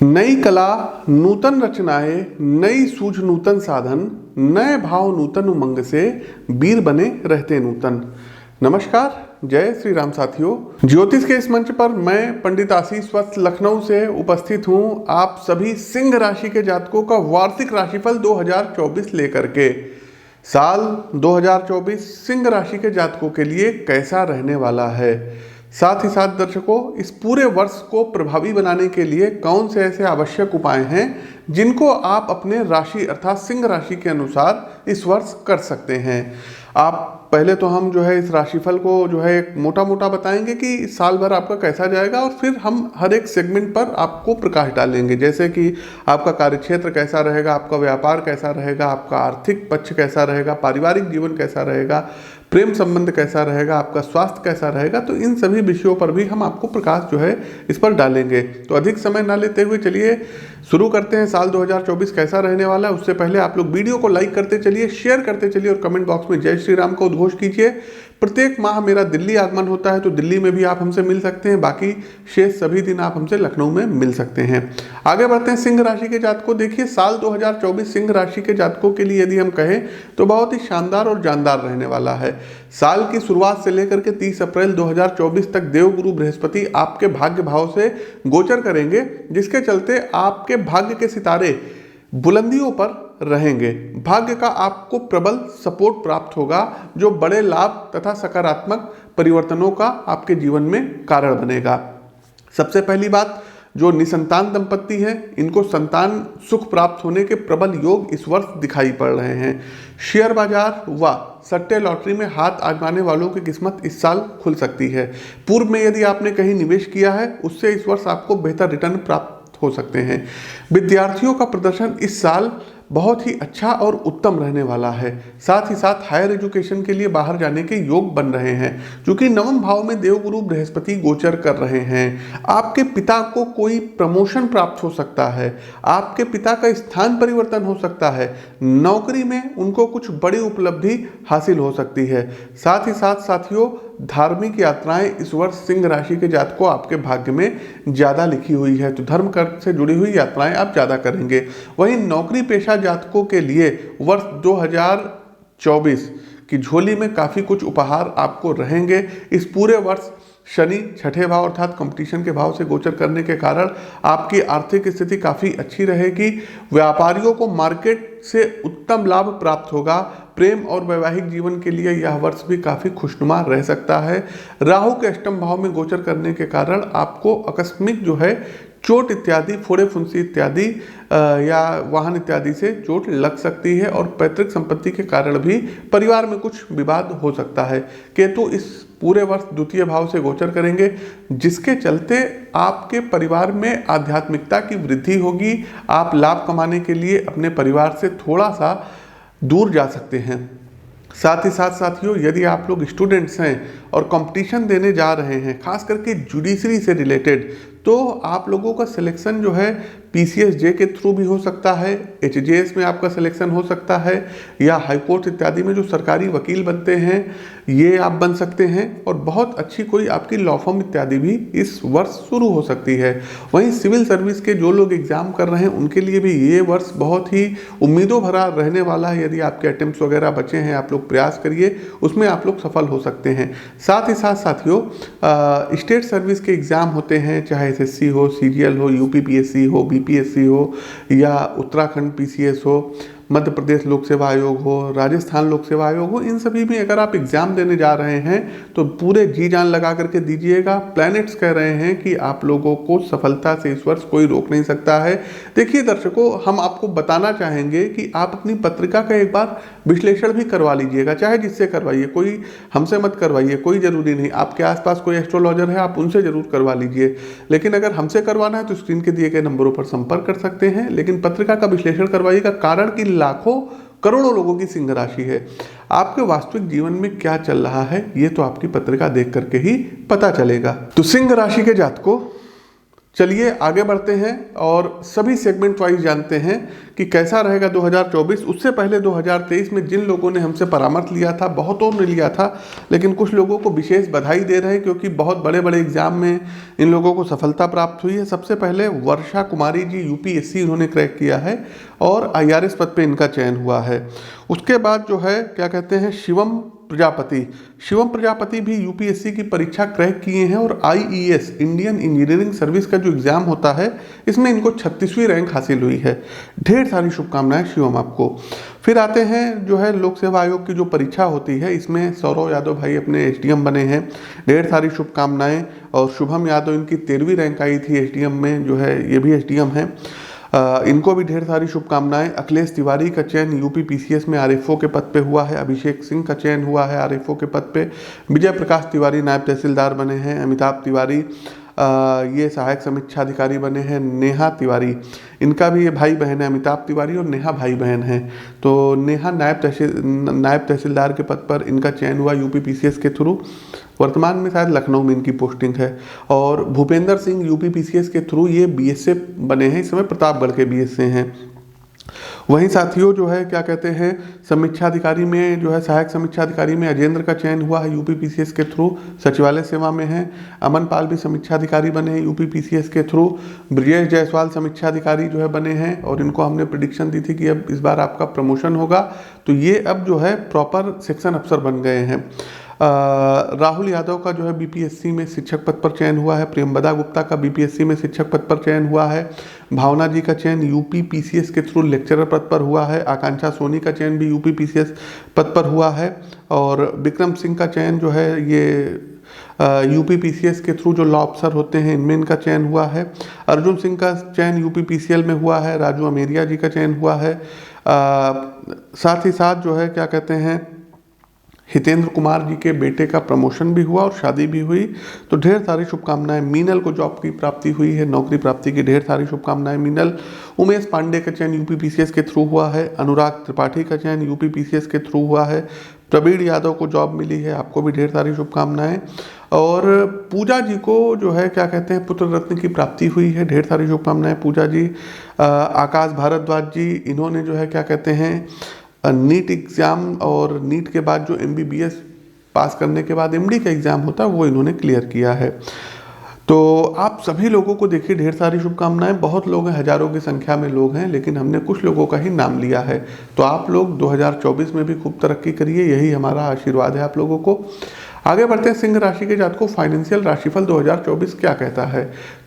नई कला नूतन रचनाएं, नई सूझ नूतन साधन, नए भाव नूतन उमंग से वीर बने रहते नूतन। नमस्कार, जय श्री राम साथियों। ज्योतिष के इस मंच पर मैं पंडित आशीष वत्स लखनऊ से उपस्थित हूं आप सभी सिंह राशि के जातकों का वार्षिक राशिफल 2024 लेकर के। साल 2024 सिंह राशि के जातकों के लिए कैसा रहने वाला है, साथ ही साथ दर्शकों इस पूरे वर्ष को प्रभावी बनाने के लिए कौन से ऐसे आवश्यक उपाय हैं जिनको आप अपने राशि अर्थात सिंह राशि के अनुसार इस वर्ष कर सकते हैं। आप पहले तो हम इस राशिफल को एक मोटा मोटा बताएंगे कि साल भर आपका कैसा जाएगा, और फिर हम हर एक सेगमेंट पर आपको प्रकाश डालेंगे, जैसे कि आपका कार्यक्षेत्र कैसा रहेगा, आपका व्यापार कैसा रहेगा, आपका आर्थिक पक्ष कैसा रहेगा, पारिवारिक जीवन कैसा रहेगा, प्रेम संबंध कैसा रहेगा, आपका स्वास्थ्य कैसा रहेगा। तो इन सभी विषयों पर भी हम आपको प्रकाश इस पर डालेंगे। तो अधिक समय ना लेते हुए चलिए शुरू करते हैं। साल 2024 कैसा रहने वाला है उससे पहले आप लोग वीडियो को लाइक करते चलिए, शेयर करते चलिए और कमेंट बॉक्स में जय श्री राम का उद्घोष कीजिए। प्रत्येक माह मेरा दिल्ली आगमन होता है, तो दिल्ली में भी आप हमसे मिल सकते हैं, बाकी शेष सभी दिन आप हमसे लखनऊ में मिल सकते हैं। आगे बढ़ते हैं सिंह राशि के जातकों। देखिए, साल 2024 सिंह राशि के जातकों के लिए यदि हम कहें तो बहुत ही शानदार और जानदार रहने वाला है। साल की शुरुआत से लेकर के 30 अप्रैल 2024 तक देवगुरु बृहस्पति आपके भाग्य भाव से गोचर करेंगे, जिसके चलते आपके भाग्य के सितारे बुलंदियों पर रहेंगे। भाग्य का आपको प्रबल सपोर्ट प्राप्त होगा, जो बड़े लाभ तथा सकारात्मक परिवर्तनों का आपके जीवन में कारण बनेगा। सबसे पहली बात, जो निसंतान दंपत्ति हैं इनको संतान सुख प्राप्त होने के प्रबल योग इस वर्ष दिखाई पड़ रहे हैं। शेयर बाजार व सट्टे लॉटरी में हाथ आजमाने वालों की किस्मत इस साल खुल सकती है। पूर्व में यदि आपने कहीं निवेश किया है उससे इस वर्ष आपको बेहतर रिटर्न प्राप्त हो सकते हैं। विद्यार्थियों का प्रदर्शन इस साल बहुत ही अच्छा और उत्तम रहने वाला है। साथ ही साथ हायर एजुकेशन के लिए बाहर जाने के योग बन रहे हैं, क्योंकि नवम भाव में देवगुरु बृहस्पति गोचर कर रहे हैं। आपके पिता को कोई प्रमोशन प्राप्त हो सकता है, आपके पिता का स्थान परिवर्तन हो सकता है, नौकरी में उनको कुछ बड़ी उपलब्धि हासिल हो सकती है। साथ ही साथ साथियों, धार्मिक यात्राएं इस वर्ष सिंह राशि के जातकों आपके भाग्य में ज़्यादा लिखी हुई है, तो धर्म कर्म से जुड़ी हुई यात्राएं आप ज़्यादा करेंगे। वहीं नौकरी पेशा जातकों के लिए वर्ष 2024 की झोली में काफ़ी कुछ उपहार आपको रहेंगे। इस पूरे वर्ष शनि छठे भाव अर्थात कंपटीशन के भाव से गोचर करने के कारण आपकी आर्थिक स्थिति काफ़ी अच्छी रहेगी। व्यापारियों को मार्केट से उत्तम लाभ प्राप्त होगा। प्रेम और वैवाहिक जीवन के लिए यह वर्ष भी काफ़ी खुशनुमा रह सकता है। राहु के अष्टम भाव में गोचर करने के कारण आपको आकस्मिक चोट इत्यादि, फोड़े फुंसी इत्यादि या वाहन इत्यादि से चोट लग सकती है, और पैतृक संपत्ति के कारण भी परिवार में कुछ विवाद हो सकता है। केतु इस पूरे वर्ष द्वितीय भाव से गोचर करेंगे, जिसके चलते आपके परिवार में आध्यात्मिकता की वृद्धि होगी। आप लाभ कमाने के लिए अपने परिवार से थोड़ा सा दूर जा सकते हैं। साथ ही साथ साथियों, यदि आप लोग स्टूडेंट्स हैं और कंपटीशन देने जा रहे हैं, खास करके जुडिशरी से रिलेटेड, तो आप लोगों का सिलेक्शन PCSJ के थ्रू भी हो सकता है, HJS में आपका सिलेक्शन हो सकता है, या हाईकोर्ट इत्यादि में जो सरकारी वकील बनते हैं ये आप बन सकते हैं, और बहुत अच्छी कोई आपकी लॉ फर्म इत्यादि भी इस वर्ष शुरू हो सकती है। वहीं सिविल सर्विस के जो लोग एग्जाम कर रहे हैं उनके लिए भी ये वर्ष बहुत ही उम्मीदों भरा रहने वाला है। यदि आपके अटेम्प्ट्स वगैरह बचे हैं, आप लोग प्रयास करिए, उसमें आप लोग सफल हो सकते हैं। साथ ही साथ साथियों, स्टेट सर्विस के एग्जाम होते हैं, चाहे SSC हो, CGL हो, UPPSC हो, BPSC हो, या उत्तराखंड PCS हो, मध्य प्रदेश लोक सेवा आयोग हो, राजस्थान लोक सेवा आयोग हो, इन सभी में अगर आप एग्जाम देने जा रहे हैं तो पूरे जी जान लगा करके दीजिएगा। प्लैनेट्स कह रहे हैं कि आप लोगों को सफलता से इस वर्ष कोई रोक नहीं सकता है। देखिए दर्शकों, हम आपको बताना चाहेंगे कि आप अपनी पत्रिका का एक बार विश्लेषण भी करवा लीजिएगा, चाहे जिससे करवाइए, कोई हमसे मत करवाइए, कोई ज़रूरी नहीं। आपके आसपास कोई एस्ट्रोलॉजर है, आप उनसे ज़रूर करवा लीजिए, लेकिन अगर हमसे करवाना है तो स्क्रीन के दिए गए नंबरों पर संपर्क कर सकते हैं। लेकिन पत्रिका का विश्लेषण करवाइएगा, कारण कि लाखों करोड़ों लोगों की सिंह राशि है। आपके वास्तविक जीवन में क्या चल रहा है ये तो आपकी पत्रिका देख करके ही पता चलेगा। तो सिंह राशि के जातकों, चलिए आगे बढ़ते हैं और सभी सेगमेंट वाइज जानते हैं कि कैसा रहेगा 2024। उससे पहले 2023 में जिन लोगों ने हमसे परामर्श लिया था, बहुतों ने लिया था, लेकिन कुछ लोगों को विशेष बधाई दे रहे हैं क्योंकि बहुत बड़े बड़े एग्जाम में इन लोगों को सफलता प्राप्त हुई है। सबसे पहले वर्षा कुमारी जी, यूपीएससी इन्होंने क्रैक किया है और आईआरएस पद पे इनका चयन हुआ है। उसके बाद जो है क्या कहते हैं, शिवम प्रजापति भी यूपीएससी की परीक्षा क्रैक किए हैं और आईईएस, इंडियन इंजीनियरिंग सर्विस का जो एग्ज़ाम होता है, इसमें इनको 36वीं रैंक हासिल हुई है। ढेर सारी शुभकामनाएं शिवम आपको। फिर आते हैं जो है लोक सेवा आयोग की जो परीक्षा होती है, इसमें सौरव यादव भाई अपने एसडीएम बने हैं, ढेर सारी शुभकामनाएं। और शुभम यादव, इनकी 13वीं रैंक आई थी एसडीएम में, जो है ये भी एसडीएम हैं, इनको भी ढेर सारी शुभकामनाएं। अखिलेश तिवारी का चयन यूपी पीसीएस में आरएफओ के पद पे हुआ है। अभिषेक सिंह का चयन हुआ है आरएफओ के पद पे। विजय प्रकाश तिवारी नायब तहसीलदार बने हैं। अमिताभ तिवारी ये सहायक समीक्षाधिकारी बने हैं। नेहा तिवारी, इनका भी ये भाई बहन है, अमिताभ तिवारी और नेहा भाई बहन हैं। तो नेहा नायब तहसीलदार के पद पर इनका चयन हुआ यूपी पीसीएस के थ्रू। वर्तमान में शायद लखनऊ में इनकी पोस्टिंग है। और भूपेंद्र सिंह यूपी पीसीएस के थ्रू ये बीएसए बने हैं, इस समय प्रतापगढ़ के बीएसए हैं। वहीं साथियों जो है क्या कहते हैं, समीक्षाधिकारी में जो है सहायक समीक्षाधिकारी में अजेंद्र का चयन हुआ है यूपी पीसीएस के थ्रू, सचिवालय सेवा में है। अमन पाल भी समीक्षाधिकारी बने हैं यूपी पीसीएस के थ्रू। ब्रजेश जायसवाल समीक्षाधिकारी जो है बने हैं और इनको हमने प्रिडिक्शन दी थी कि अब इस बार आपका प्रमोशन होगा, तो ये अब जो है प्रॉपर सेक्शन अफसर बन गए हैं। राहुल यादव का जो है बीपीएससी में शिक्षक पद पर चयन हुआ है। प्रेमबदा गुप्ता का बीपीएससी में शिक्षक पद पर चयन हुआ है। भावना जी का चयन यूपी पीसीएस के थ्रू लेक्चरर पद पर हुआ है। आकांक्षा सोनी का चयन भी यूपी पीसीएस पद पर हुआ है। और विक्रम सिंह का चयन जो है ये यूपी पीसीएस के थ्रू जो लॉ अफसर होते हैं इनमें इनका चयन हुआ है। अर्जुन सिंह का चयन यूपी पीसीएल में हुआ है। राजू अमेरिया जी का चयन हुआ है। साथ ही साथ जो है क्या कहते हैं, हितेंद्र कुमार जी के बेटे का प्रमोशन भी हुआ और शादी भी हुई, तो ढेर सारी शुभकामनाएं। मीनल को जॉब की प्राप्ति हुई है, नौकरी प्राप्ति की ढेर सारी शुभकामनाएं मीनल। उमेश पांडे का चयन यूपी पीसीएस के थ्रू हुआ है। अनुराग त्रिपाठी का चयन यूपी पीसीएस के थ्रू हुआ है। प्रवीण यादव को जॉब मिली है, आपको भी ढेर सारी शुभकामनाएं। और पूजा जी को जो है क्या कहते हैं, पुत्र रत्न की प्राप्ति हुई है, ढेर सारी शुभकामनाएं पूजा जी। आकाश भारद्वाज जी, इन्होंने जो है क्या कहते हैं नीट एग्ज़ाम और नीट के बाद जो एमबीबीएस पास करने के बाद एमडी का एग्ज़ाम होता है वो इन्होंने क्लियर किया है। तो आप सभी लोगों को देखिए ढेर सारी शुभकामनाएं। बहुत लोग हैं, हजारों की संख्या में लोग हैं, लेकिन हमने कुछ लोगों का ही नाम लिया है। तो आप लोग 2024 में भी खूब तरक्की करिए, यही हमारा आशीर्वाद है आप लोगों को। आगे बढ़ते हैं, सिंह राशि के जातकों फाइनेंशियल राशिफल 2024 क्या कहता है।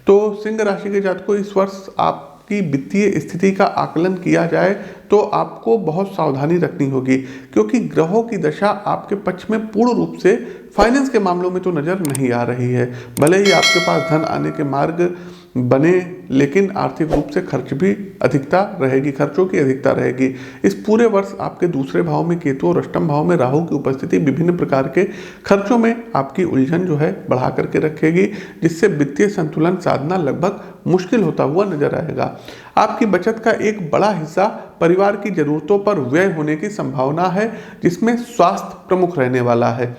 तो सिंह राशि के जातकों इस वर्ष आप की वित्तीय स्थिति का आकलन किया जाए तो आपको बहुत सावधानी रखनी होगी, क्योंकि ग्रहों की दशा आपके पक्ष में पूर्ण रूप से फाइनेंस के मामलों में तो नज़र नहीं आ रही है। भले ही आपके पास धन आने के मार्ग बने, लेकिन आर्थिक रूप से खर्च भी अधिकता रहेगी, खर्चों की अधिकता रहेगी। इस पूरे वर्ष आपके दूसरे भाव में केतु और अष्टम भाव में राहु की उपस्थिति विभिन्न प्रकार के खर्चों में आपकी उलझन जो है बढ़ा करके रखेगी, जिससे वित्तीय संतुलन साधना लगभग मुश्किल होता हुआ नजर आएगा। आपकी बचत का एक बड़ा हिस्सा परिवार की जरूरतों पर व्यय होने की संभावना है, जिसमें स्वास्थ्य प्रमुख रहने वाला है।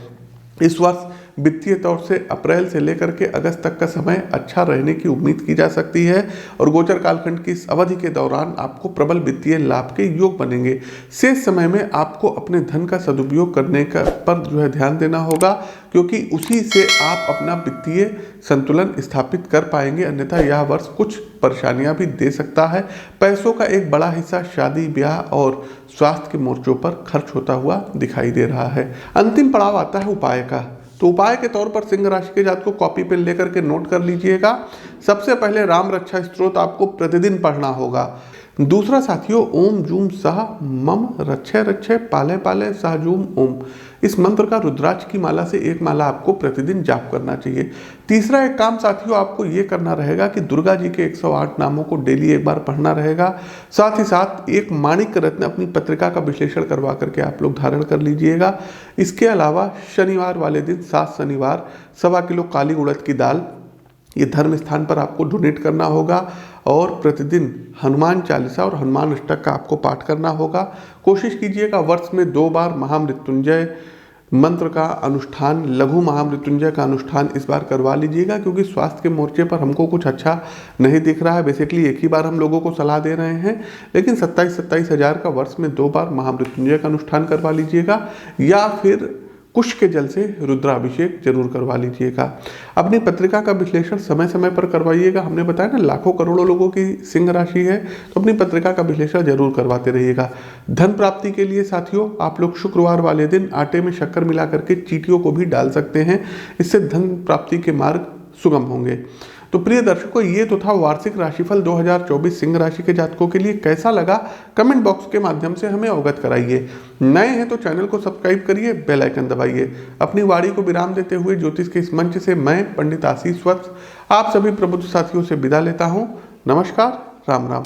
इस वर्ष वित्तीय तौर से अप्रैल से लेकर के अगस्त तक का समय अच्छा रहने की उम्मीद की जा सकती है और गोचर कालखंड की इस अवधि के दौरान आपको प्रबल वित्तीय लाभ के योग बनेंगे। शेष समय में आपको अपने धन का सदुपयोग करने का पर जो है ध्यान देना होगा, क्योंकि उसी से आप अपना वित्तीय संतुलन स्थापित कर पाएंगे, अन्यथा यह वर्ष कुछ परेशानियां भी दे सकता है। पैसों का एक बड़ा हिस्सा शादी ब्याह और स्वास्थ्य के मोर्चों पर खर्च होता हुआ दिखाई दे रहा है। अंतिम पड़ाव आता है उपाय का। तो उपाय के तौर पर सिंह राशि के जातकों को कॉपी पेन लेकर के नोट कर लीजिएगा। सबसे पहले राम रक्षा स्तोत्र आपको प्रतिदिन पढ़ना होगा। दूसरा साथियों, ओम जूम सह मम रक्षय रक्षय पाले पाले सह जूम ओम, इस मंत्र का रुद्राक्ष की माला से एक माला आपको प्रतिदिन जाप करना चाहिए। तीसरा एक काम साथियों आपको ये करना रहेगा कि दुर्गा जी के 108 नामों को डेली एक बार पढ़ना रहेगा। साथ ही साथ एक माणिक रत्न अपनी पत्रिका का विश्लेषण करवा करके आप लोग धारण कर लीजिएगा। इसके अलावा शनिवार वाले दिन 7 शनिवार 1.25 किलो काली उड़द की दाल ये धर्म स्थान पर आपको डोनेट करना होगा और प्रतिदिन हनुमान चालीसा और हनुमान अष्टक का आपको पाठ करना होगा। कोशिश कीजिएगा वर्ष में 2 बार महामृत्युंजय मंत्र का अनुष्ठान, लघु महामृत्युंजय का अनुष्ठान इस बार करवा लीजिएगा, क्योंकि स्वास्थ्य के मोर्चे पर हमको कुछ अच्छा नहीं दिख रहा है। बेसिकली एक ही बार हम लोगों को सलाह दे रहे हैं, लेकिन 27 हज़ार का वर्ष में 2 बार महामृत्युंजय का अनुष्ठान करवा लीजिएगा, या फिर कुश के जल से रुद्राभिषेक जरूर करवा लीजिएगा। अपनी पत्रिका का विश्लेषण समय समय पर करवाइएगा। हमने बताया ना, लाखों करोड़ों लोगों की सिंह राशि है, तो अपनी पत्रिका का विश्लेषण जरूर करवाते रहिएगा। धन प्राप्ति के लिए साथियों, आप लोग शुक्रवार वाले दिन आटे में शक्कर मिला करके चींटियों को भी डाल सकते हैं, इससे धन प्राप्ति के मार्ग सुगम होंगे। तो प्रिय दर्शकों, ये तो था वार्षिक राशिफल 2024 सिंह राशि के जातकों के लिए। कैसा लगा कमेंट बॉक्स के माध्यम से हमें अवगत कराइए। नए हैं तो चैनल को सब्सक्राइब करिए, बेल आइकन दबाइए। अपनी वाणी को विराम देते हुए ज्योतिष के इस मंच से मैं पंडित आशीष वत्स आप सभी प्रबुद्ध साथियों से विदा लेता हूँ। नमस्कार, राम राम।